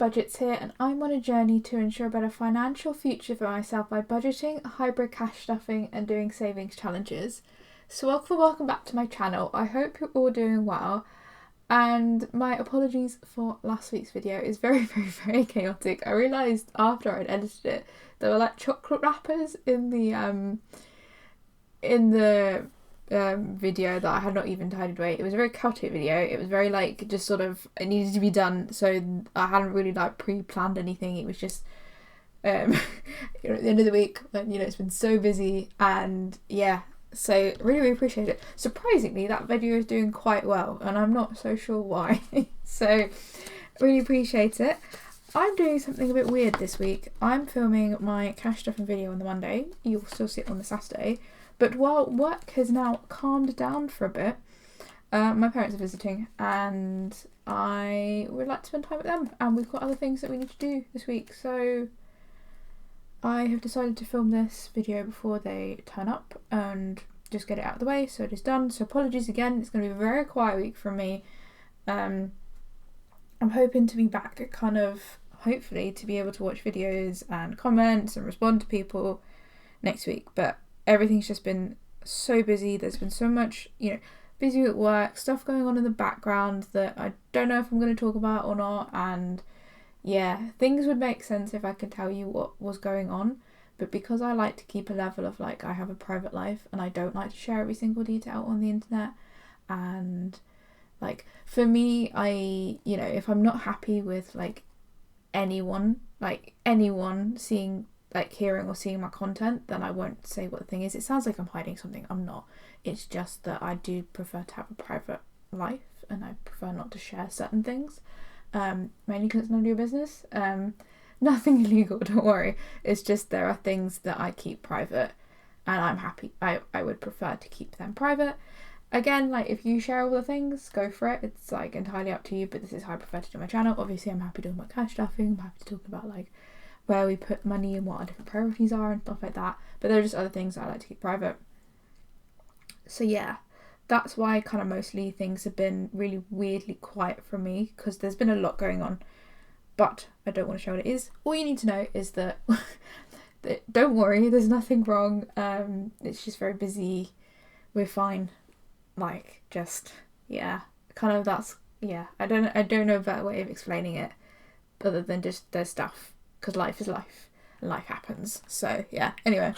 Budgets here, and I'm on a journey to ensure a better financial future for myself by budgeting, hybrid cash stuffing and doing savings challenges. So welcome back to my channel. I hope you're all doing well, and my apologies for last week's video. It's very chaotic. I realised after I'd edited it there were like chocolate wrappers in the video that I had not even tidied away. It was a very chaotic video. It was very like just sort of, it needed to be done, so I hadn't really like pre-planned anything. It was just at the end of the week, and it's been so busy, and yeah, so really appreciate it. Surprisingly, that video is doing quite well, and I'm not so sure why. So really appreciate it. I'm doing something a bit weird this week. I'm filming my cash stuffing video on the Monday. You'll still see it on the Saturday. But while work has now calmed down for a bit, my parents are visiting and I would like to spend time with them, and we've got other things that we need to do this week. So I have decided to film this video before they turn up and just get it out of the way so it is done. So apologies again, it's going to be a very quiet week from me. I'm hoping to be back at hopefully to be able to watch videos and comments and respond to people next week, but everything's just been so busy. There's been so much, busy at work, stuff going on in the background that I don't know if I'm going to talk about or not, and yeah, things would make sense if I could tell you what was going on, but because I like to keep a level of I have a private life and I don't like to share every single detail on the internet, and for me, if I'm not happy with anyone seeing hearing or seeing my content, then I won't say what the thing is. It sounds like I'm hiding something. I'm not. It's just that I do prefer to have a private life, and I prefer not to share certain things, mainly because it's none of your business. Nothing illegal, don't worry. It's just there are things that I keep private, and I'm happy. I would prefer to keep them private. Again, if you share all the things, go for it. It's entirely up to you, but this is how I prefer to do my channel. Obviously, I'm happy talking about cash stuffing. I'm happy to talk about where we put money and what our different priorities are and stuff like that. But there are just other things that I like to keep private. So yeah, that's why mostly things have been really weirdly quiet from me, because there's been a lot going on. But I don't want to show what it is. All you need to know is that, don't worry, there's nothing wrong. It's just very busy. We're fine. I don't know a better way of explaining it other than just there's stuff. Because life is life and life happens. So yeah, anyway.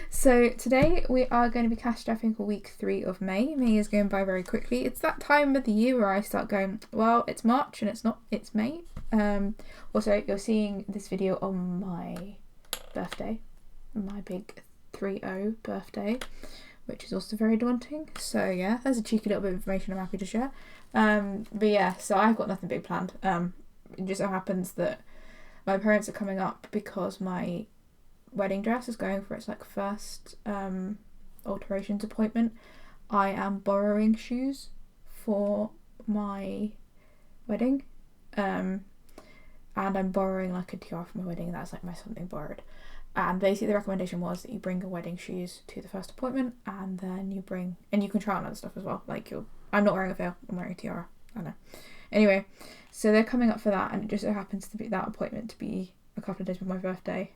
So today we are going to be cash stuffing for week 3 of May. May is going by very quickly. It's that time of the year where I start going, well, it's March and it's May. Also, you're seeing this video on my birthday, my big 3-0 birthday, which is also very daunting. So yeah, there's a cheeky little bit of information I'm happy to share. But yeah, so I've got nothing big planned. It just so happens that my parents are coming up because my wedding dress is going for its first alterations appointment. I am borrowing shoes for my wedding, and I'm borrowing a tiara for my wedding. That's my something borrowed. And basically the recommendation was that you bring your wedding shoes to the first appointment, and then you can try on other stuff as well. I'm not wearing a veil, I'm wearing a tiara. I know. Anyway, so they're coming up for that, and it just so happens to be that appointment to be a couple of days before my birthday,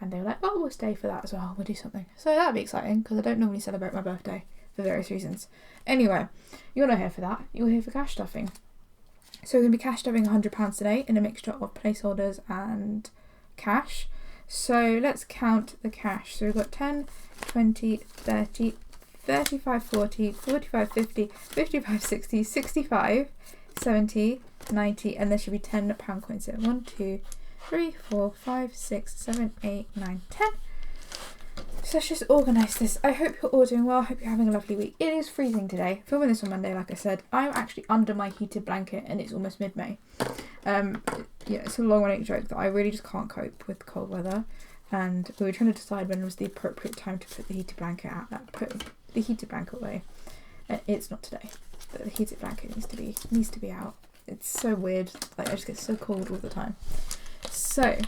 and they were like, oh, we'll stay for that as well, we'll do something. So that'd be exciting, because I don't normally celebrate my birthday for various reasons. Anyway, you're not here for that, you're here for cash stuffing. So we're going to be cash stuffing £100 today in a mixture of placeholders and cash. So let's count the cash. So we've got 10, 20, 30, 35, 40, 45, 50, 55, 60, 65, 70, 90, and there should be £10 coins here. 1, 2, 3, 4, 5, 6, 7, 8, 9, 10. So let's just organise this. I hope you're all doing well. I hope you're having a lovely week. It is freezing today. Filming this on Monday, like I said. I'm actually under my heated blanket and it's almost mid-May. Yeah, it's a long-running joke that I really just can't cope with cold weather. And we were trying to decide when was the appropriate time to put the heated blanket away. And it's not today. But the heated blanket needs to be out. It's so weird. I just get so cold all the time. So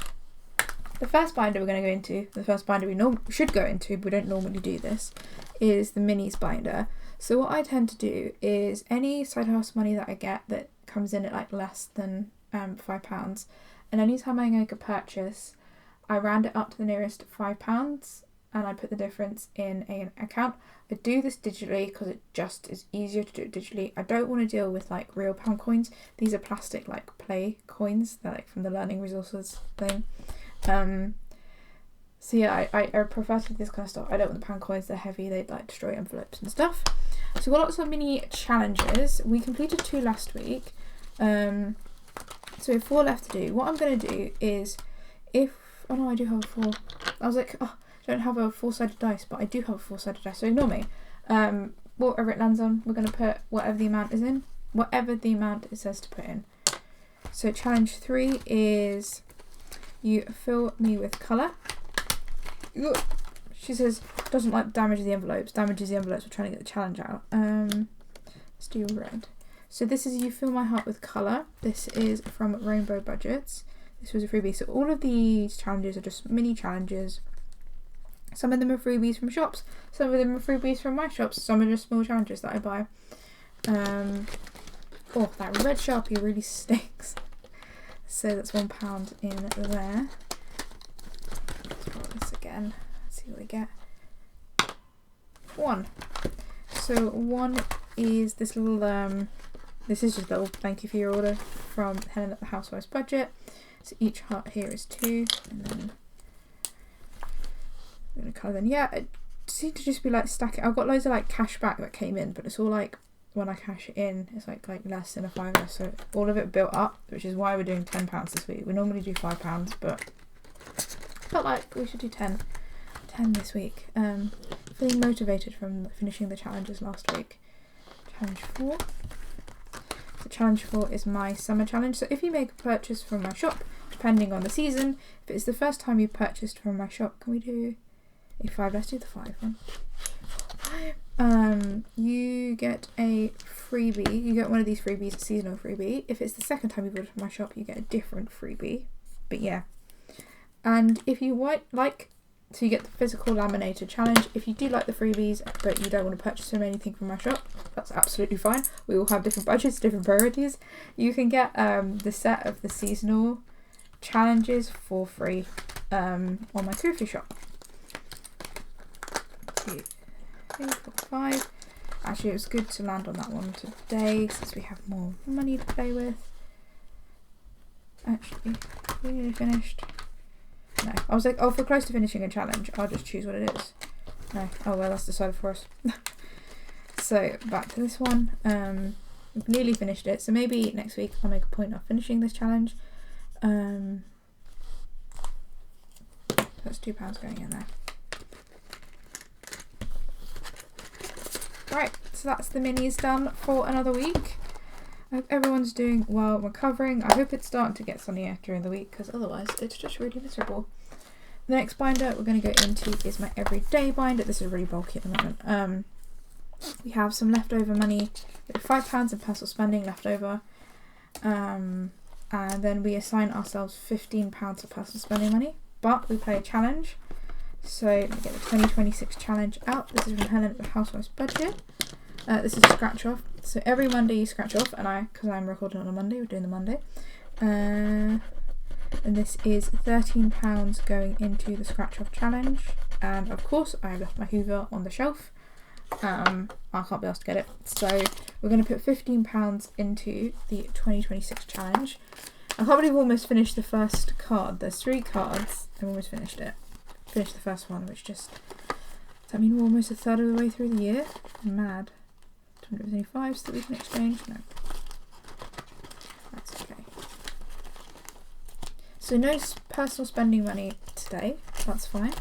the first binder we're going to go into, the first binder we should go into, but we don't normally do this, is the minis binder. So what I tend to do is any side hustle money that I get that comes in at less than £5, and anytime I make a purchase, I round it up to the nearest £5 and I put the difference in an account. I do this digitally because it just is easier to do it digitally. I don't want to deal with like real pound coins. These are plastic like play coins. They're like from the learning resources thing. So yeah, I prefer to do this kind of stuff. I don't want the pound coins, they're heavy, they like destroy envelopes and stuff. So we've got lots of mini challenges. We completed 2 last week. So we have 4 left to do. What I'm going to do is, oh no, I do have a 4. I was like, oh, I don't have a 4-sided dice, but I do have a 4-sided dice, so ignore me. Whatever it lands on, we're going to put whatever the amount is in, whatever the amount it says to put in. So challenge 3 is, you fill me with colour. She says, doesn't like damage the envelopes. Damages the envelopes, we're trying to get the challenge out. Let's do red. So this is you fill my heart with colour. This is from Rainbow Budgets. This was a freebie. So all of these challenges are just mini challenges. Some of them are freebies from shops. Some of them are freebies from my shops. Some are just small challenges that I buy. Oh, that red Sharpie really stinks. So that's £1 in there. Let's roll this again. Let's see what we get. 1. So 1 is this little, this is just a little thank you for your order from Helen at the Housewives Budget. So each heart here is 2, and then I'm going to colour them. Yeah, it seemed to just be like stacking. I've got loads of like cash back that came in, but it's all like, when I cash it in, it's like less than a £5, so all of it built up, which is why we're doing £10 this week. We normally do £5, but felt like we should do 10 this week. Feeling motivated from finishing the challenges last week. Challenge 4. So challenge 4 is my summer challenge. So if you make a purchase from my shop, depending on the season, if it's the first time you purchased from my shop, can we do a 5? Let's do the 5 one. You get a freebie. You get one of these freebies, a seasonal freebie. If it's the second time you've ordered from my shop, you get a different freebie. But yeah. And if you like, so you get the physical laminated challenge. If you do like the freebies, but you don't want to purchase anything from my shop, that's absolutely fine. We all have different budgets, different priorities. You can get the set of the seasonal challenges for free on my Ko-fi shop. 2, 3, 4, 5. Actually, it was good to land on that one today since we have more money to play with. Actually, we nearly finished. No, I was like, oh, if we're close to finishing a challenge, I'll just choose what it is. No, oh well, that's decided for us. So back to this one. We've nearly finished it, so maybe next week I'll make a point of finishing this challenge. That's £2 going in there. Right, so that's the minis done for another week. I hope everyone's doing well recovering. I hope it's starting to get sunnier during the week, because otherwise it's just really miserable. The next binder we're going to go into is my everyday binder. This is really bulky at the moment. We have some leftover money. We have £5 in personal spending left over. And then we assign ourselves £15 of personal spending money. But we play a challenge. So let me get the 2026 challenge out. This is from Helen at the Housewives Budget. This is a scratch off. So every Monday you scratch off, and because I'm recording on a Monday, we're doing the Monday. And this is £13 going into the scratch off challenge. And of course, I left my Hoover on the shelf. I can't be asked to get it. So we're going to put £15 into the 2026 challenge. I can't believe we almost finished the first card. There's 3 cards, and we almost finished it. Finished the first one, which just, does that mean we're almost a third of the way through the year? I'm mad. Do you wonder if there's any 5s that we can exchange? No. That's okay. So no personal spending money today. That's fine.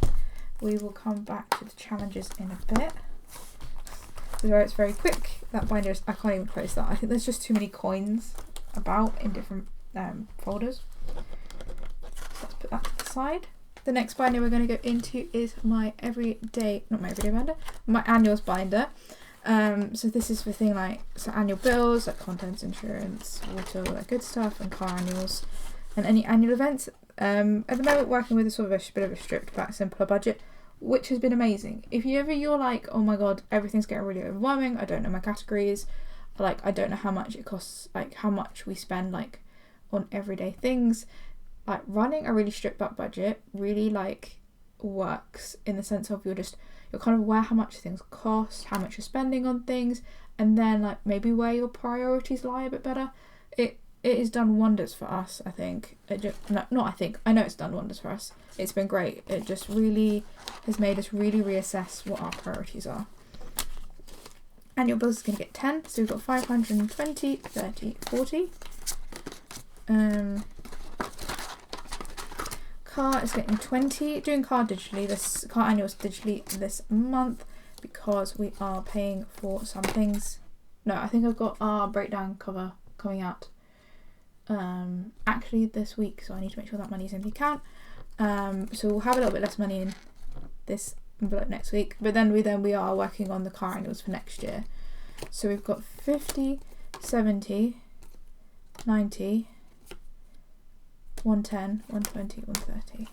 We will come back to the challenges in a bit. It's very quick. That binder is, I can't even close that. I think there's just too many coins about in different folders. So let's put that to the side. The next binder we're going to go into is my my annuals binder. So this is for things like annual bills, like contents, insurance, water, all that good stuff, and car annuals, and any annual events. At the moment, working with a sort of a bit of a stripped back, simpler budget, which has been amazing. If you're like, oh my god, everything's getting really overwhelming, I don't know my categories, like I don't know how much it costs, like how much we spend like on everyday things. Like running a really stripped back budget really like works in the sense of you're kind of aware how much things cost, how much you're spending on things, and then like maybe where your priorities lie a bit better. It has done wonders for us, I think. I know it's done wonders for us. It's been great. It just really has made us really reassess what our priorities are. Annual bills is going to get 10, so we've got 520, 30, 40. Car is getting 20. Doing car digitally, this car annuals digitally this month because we are paying for some things. No, I think I've got our breakdown cover coming out actually this week, so I need to make sure that money's in the account. So we'll have a little bit less money in this envelope next week, but then we are working on the car annuals for next year. So we've got 50, 70, 90, 110, 120, 130.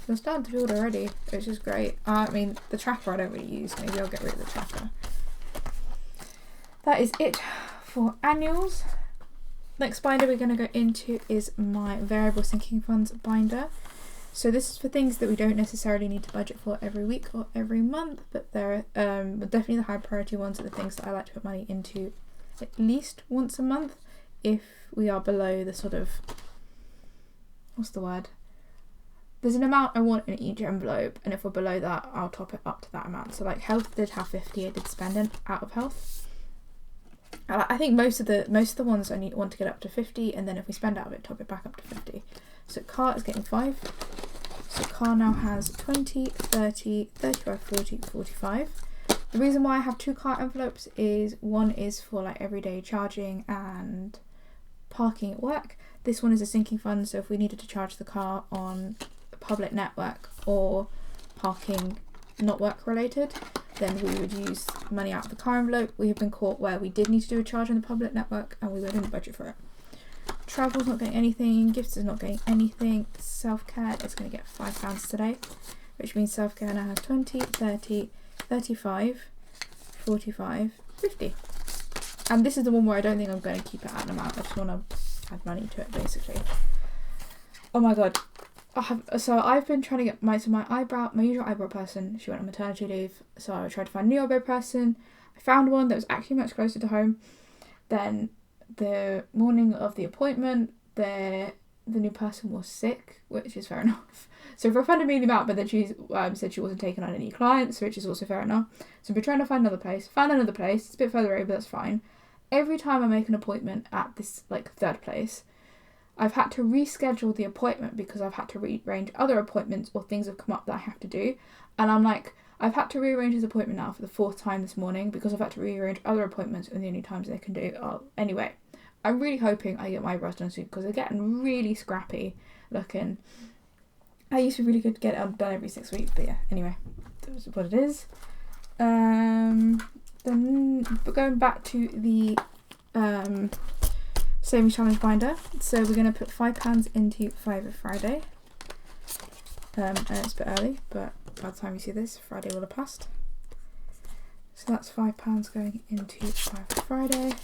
We're starting to build already, which is great. I mean, the tracker I don't really use. Maybe I'll get rid of the tracker. That is it for annuals. Next binder we're going to go into is my variable sinking funds binder. So this is for things that we don't necessarily need to budget for every week or every month, but they're definitely the high priority ones are the things that I like to put money into at least once a month if we are below the sort of, what's the word? There's an amount I want in each envelope, and if we're below that, I'll top it up to that amount. So like health did have 50, I did spend it out of health. I think most of the ones I want to get up to 50, and then if we spend out of it, top it back up to 50. So car is getting 5. So car now has 20, 30, 35, 40, 45. The reason why I have 2 car envelopes is one is for like everyday charging and parking at work. This one is a sinking fund, so if we needed to charge the car on a public network or parking not work related, then we would use money out of the car envelope. We have been caught where we did need to do a charge on the public network and we didn't budget for it. Travel's not getting anything, gifts is not getting anything, self-care is going to get £5 today, which means self-care now has 20, 30, 35, 45, 50. And this is the one where I don't think I'm going to keep it at an amount, I just want to add money to it basically. Oh my god. I've been trying to get my usual eyebrow person, she went on maternity leave, so I tried to find a new eyebrow person. I found one that was actually much closer to home. Then the morning of the appointment, the new person was sick, which is fair enough. So I refunded me the amount, but then she said she wasn't taking on any clients, which is also fair enough. So we're trying to find another place. Found another place, it's a bit further away, but that's fine. Every time I make an appointment at this like third place, I've had to reschedule the appointment because I've had to rearrange other appointments or things have come up that I have to do. And I'm like, I've had to rearrange this appointment now for the 4th time this morning because I've had to rearrange other appointments and the only times they can do. Anyway, I'm really hoping I get my eyebrows done soon because they're getting really scrappy looking. I used to be really good to get it done every 6 weeks, but yeah, anyway, that's what it is. Then going back to the savings challenge binder, so we're going to put £5 into Fiver Friday. And it's a bit early, but by the time you see this, Friday will have passed. So that's £5 going into Fiver Friday.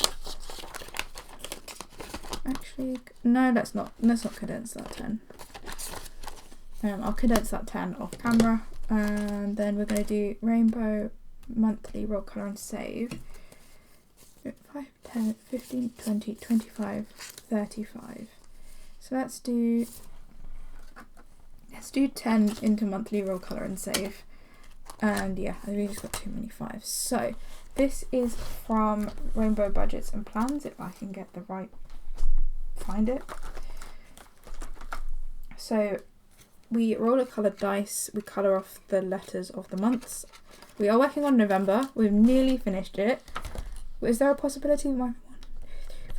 Actually, no, let's not condense that 10. I'll condense that 10 off camera, and then we're going to do rainbow monthly roll colour and save. 5, 10, 15, 20, 25, 35. So let's do 10 into monthly roll colour and save. And yeah, I really just got too many 5s. So this is from Rainbow Budgets and Plans, if I can get the right, find it. So we roll a coloured dice, we colour off the letters of the months. We are working on November, we've nearly finished it. Is there a possibility we might 1, 2, 3,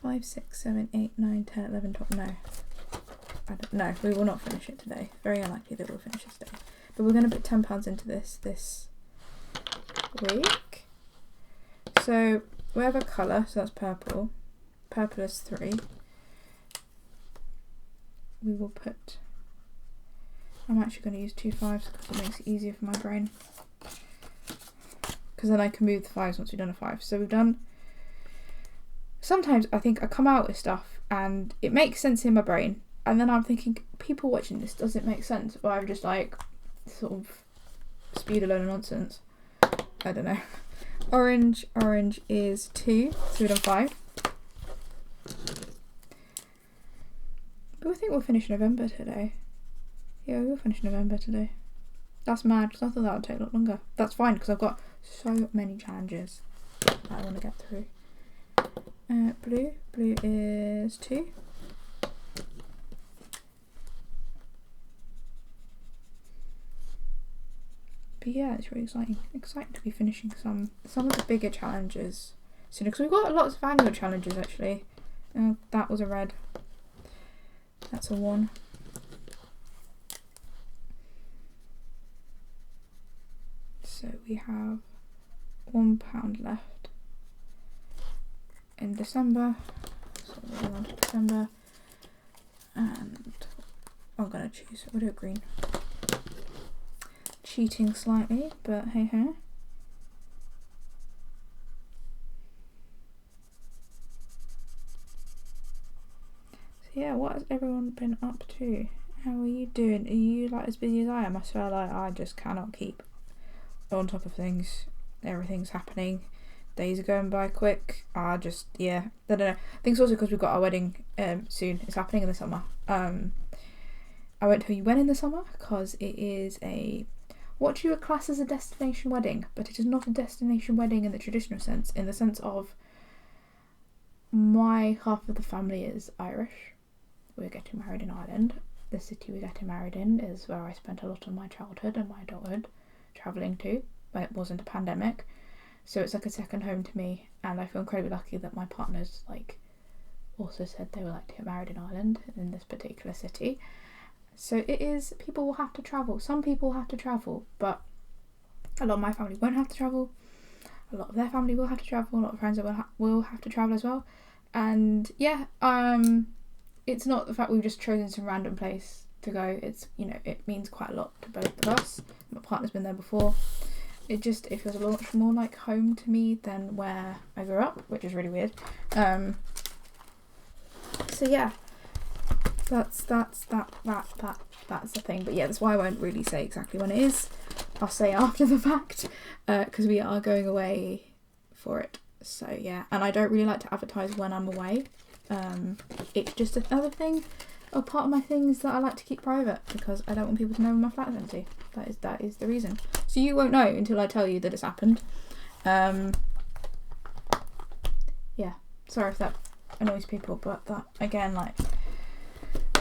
4, 5, 6, 7, 8, 9, 10, 11, 12, no. I don't know, we will not finish it today. Very unlikely that we'll finish it today. But we're going to put £10 into this week. So we have a colour, so that's purple. Purple is 3. We will put, I'm actually going to use 2 5s because it makes it easier for my brain. Because then I can move the 5s once we've done a 5. So we've done, sometimes I think I come out with stuff and it makes sense in my brain, and then I'm thinking, people watching this, does it make sense? Or I've just like sort of spewed a load of nonsense. I don't know. Orange is 2, so we've done 5. But I think we'll finish November today. Yeah, we'll finish November today. That's mad, because I thought that would take a lot longer. That's fine, because I've got so many challenges that I want to get through. Blue is 2. But yeah, it's really exciting to be finishing some of the bigger challenges soon, because we've got lots of annual challenges actually. That was a red. That's a 1. So we have £1 left in December. So we're on to December, and I'm gonna choose. We'll do a green. Cheating slightly, but hey ho. So yeah, what has everyone been up to? How are you doing? Are you like as busy as I am? I swear, like, I just cannot keep on top of things. Everything's happening. Days are going by quick. I don't know. I think it's also because we've got our wedding soon. It's happening in the summer. I won't tell you when in the summer, because it is what you would class as a destination wedding, but it is not a destination wedding in the traditional sense, in the sense of my half of the family is Irish. We're getting married in Ireland. The city we're getting married in is where I spent a lot of my childhood and my adulthood travelling to when it wasn't a pandemic. So it's like a second home to me, and I feel incredibly lucky that my partners like also said they would like to get married in Ireland, in this particular city. So it is, people will have to travel. Some people have to travel, but a lot of my family won't have to travel. A lot of their family will have to travel. A lot of friends will have to travel as well. And yeah, it's not the fact we've just chosen some random place to go. It's, you know, it means quite a lot to both of us. My partner's been there before. It feels a lot more like home to me than where I grew up, which is really weird. So yeah. That's the thing. But yeah, that's why I won't really say exactly when it is. I'll say after the fact, because we are going away for it. So yeah, and I don't really like to advertise when I'm away. It's just another thing, or part of my things that I like to keep private, because I don't want people to know when my flat's empty. That is the reason. So you won't know until I tell you that it's happened. Yeah, sorry if that annoys people, but that again, like,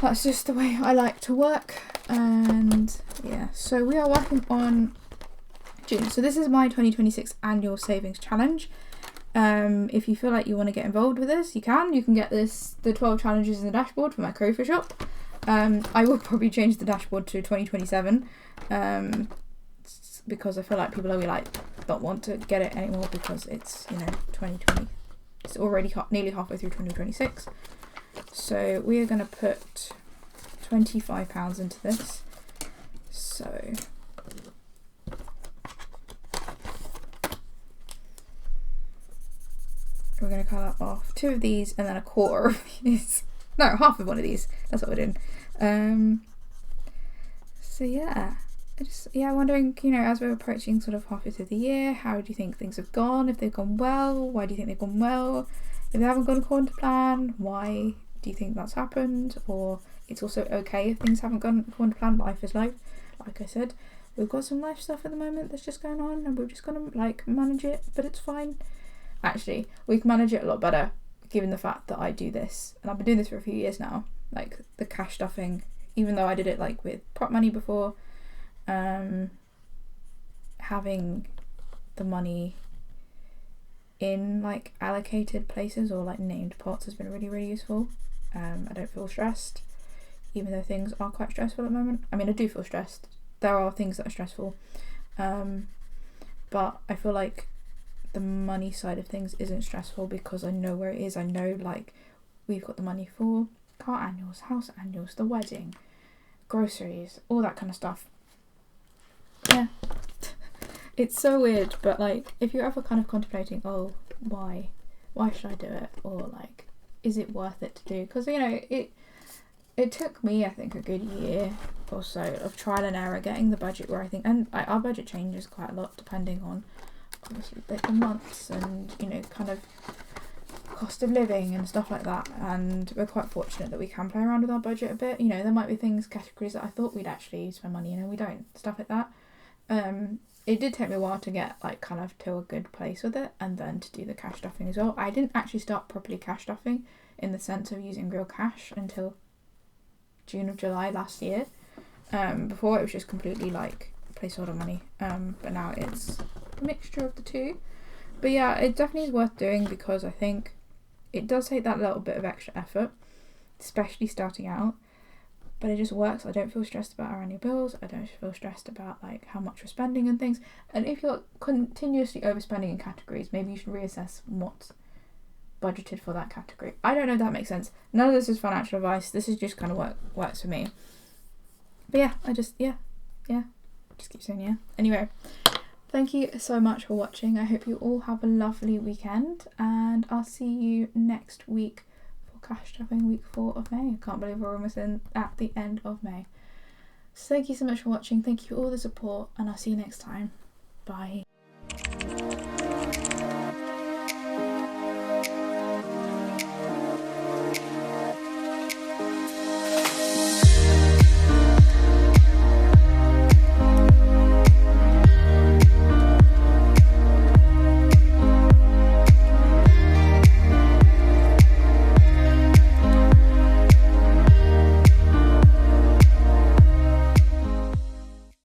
that's just the way I like to work. And yeah, so we are working on June. So this is my 2026 annual savings challenge. If you feel like you want to get involved with this, you can get the 12 challenges in the dashboard for my Ko-fi shop. I will probably change the dashboard to 2027, because I feel like people don't want to get it anymore, because it's, 2020. It's already nearly halfway through 2026. So we are going to put £25 into this. So we're going to cut off 2 of these and then a quarter of these. No, half of one of these. That's what we're doing. So yeah, wondering, as we're approaching sort of halfway through the year, how do you think things have gone? If they've gone well, why do you think they've gone well? If they haven't gone according to plan, why do you think that's happened? Or it's also okay if things haven't gone according to plan. Life is life. Like I said, we've got some life stuff at the moment that's just going on, and we're just gonna manage it, but it's fine. Actually, we can manage it a lot better given the fact that I do this, and I've been doing this for a few years now, like the cash stuffing, even though I did it with prop money before. Having the money in allocated places or named pots has been really, really useful. I don't feel stressed, even though things are quite stressful at the moment. I mean, I do feel stressed. There are things that are stressful, but I feel like the money side of things isn't stressful because I know where it is. I know we've got the money for car annuals, house annuals, the wedding, groceries, all that kind of stuff. Yeah. It's so weird, but if you're ever kind of contemplating, oh, why why should I do it, or like, is it worth it to do? Because, you know, it took me, I think, a good year or so of trial and error getting the budget where I think, and our budget changes quite a lot depending on obviously the months and, you know, kind of cost of living and stuff like that. And we're quite fortunate that we can play around with our budget a bit. You know, there might be categories that I thought we'd actually spend money in and we don't, stuff like that. It did take me a while to get like kind of to a good place with it, and then to do the cash stuffing as well. I didn't actually start properly cash stuffing in the sense of using real cash until June or July last year. Before it was just completely like placeholder money, but now it's a mixture of the two. But yeah, it definitely is worth doing, because I think it does take that little bit of extra effort, especially starting out, but it just works. I don't feel stressed about our annual bills. I don't feel stressed about like how much we're spending and things. And if you're continuously overspending in categories, maybe you should reassess what's budgeted for that category. I don't know if that makes sense. None of this is financial advice. This is just kind of works for me. But yeah, just keep saying yeah. Anyway, thank you so much for watching. I hope you all have a lovely weekend, and I'll see you next week for cash stuffing week 4 of May. I can't believe we're almost at the end of May. So thank you so much for watching. Thank you for all the support, and I'll see you next time. Bye.